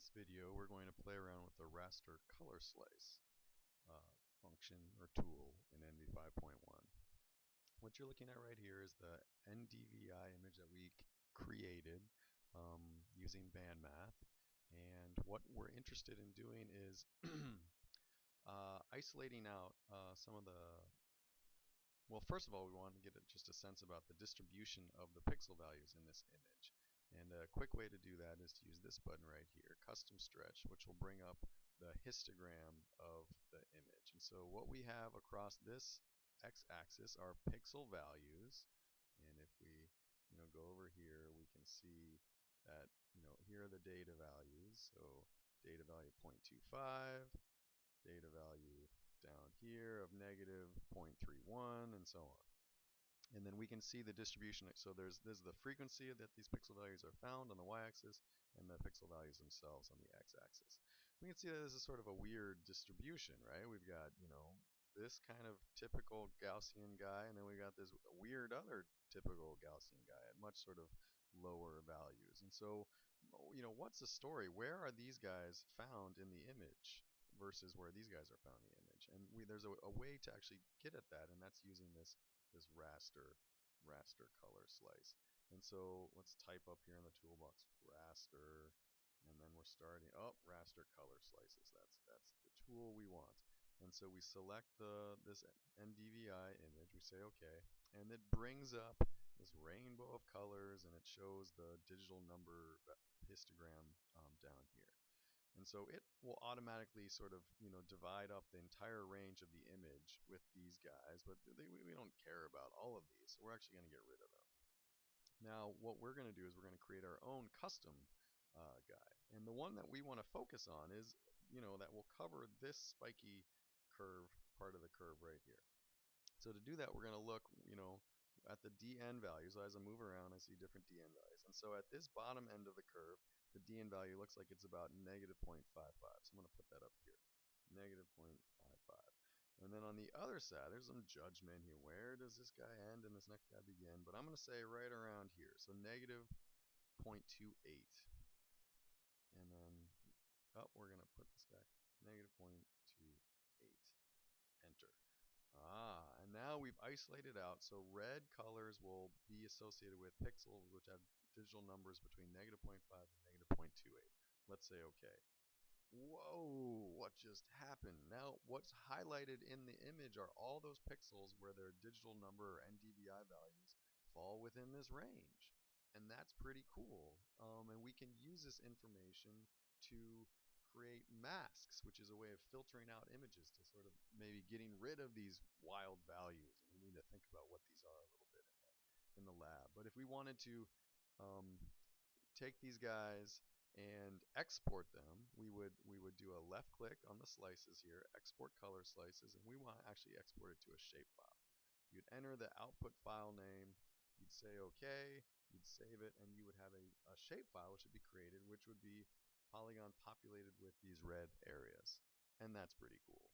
this video, we're going to play around with the raster color slice function or tool in ENVI 5.1. What you're looking at right here is the NDVI image that we created using band math. And what we're interested in doing is isolating out some of the well, first of all, we want to get just a sense about the distribution of the pixel values in this image. And a quick way to do that is to use this button right here, Custom Stretch, which will bring up the histogram of the image. And so what we have across this x-axis are pixel values. And if we go over here, we can see that here are the data values. So data value 0.25, data value down here of negative 0.31, and so on. And then we can see the distribution. So there's the frequency that these pixel values are found on the y-axis, and the pixel values themselves on the x-axis. We can see that this is sort of a weird distribution, right? We've got this kind of typical Gaussian guy, and then we got this weird other typical Gaussian guy at much sort of lower values. And so what's the story? Where are these guys found in the image versus where these guys are found in the image? And there's a way to actually get at that, and that's using this raster color slice. And so let's type up here in the toolbox raster, and then we're starting raster color slices. That's the tool we want. And so we select this NDVI image, we say OK, and it brings up this rainbow of colors, and it shows the digital number histogram down here. And so it will automatically sort of divide up the entire range of the image with these guys, but we don't care about all of these, so we're actually going to get rid of them. Now what we're going to do is we're going to create our own custom guy, and the one that we want to focus on is that will cover this spiky curve part of the curve right here. So to do that, we're going to look at the dn values. So as I move around, I see different dn values, and so at this bottom end of the curve, the dn value looks like it's about negative 0.55. So I'm going to put that up here, negative 0.55. And then on the other side, there's some judgment here. Where does this guy end and this next guy begin? But I'm going to say right around here. So negative 0.28. And then we're going to put this guy negative 0.28. Enter. And now we've isolated out. So red colors will be associated with pixels which have digital numbers between negative 0.5 and negative 0.28. Let's say OK. Whoa, what just happened? Now what's highlighted in the image are all those pixels where their digital number or NDVI values fall within this range. And that's pretty cool. And we can use this information to create masks, which is a way of filtering out images to sort of maybe getting rid of these wild values. And we need to think about what these are a little bit in the lab. But if we wanted to take these guys and export them, we would do a left click on the slices here, export color slices, and we want to actually export it to a shapefile. You'd enter the output file name, you'd say OK, you'd save it, and you would have a shapefile which would be created, which would be polygon populated with these red areas. And that's pretty cool.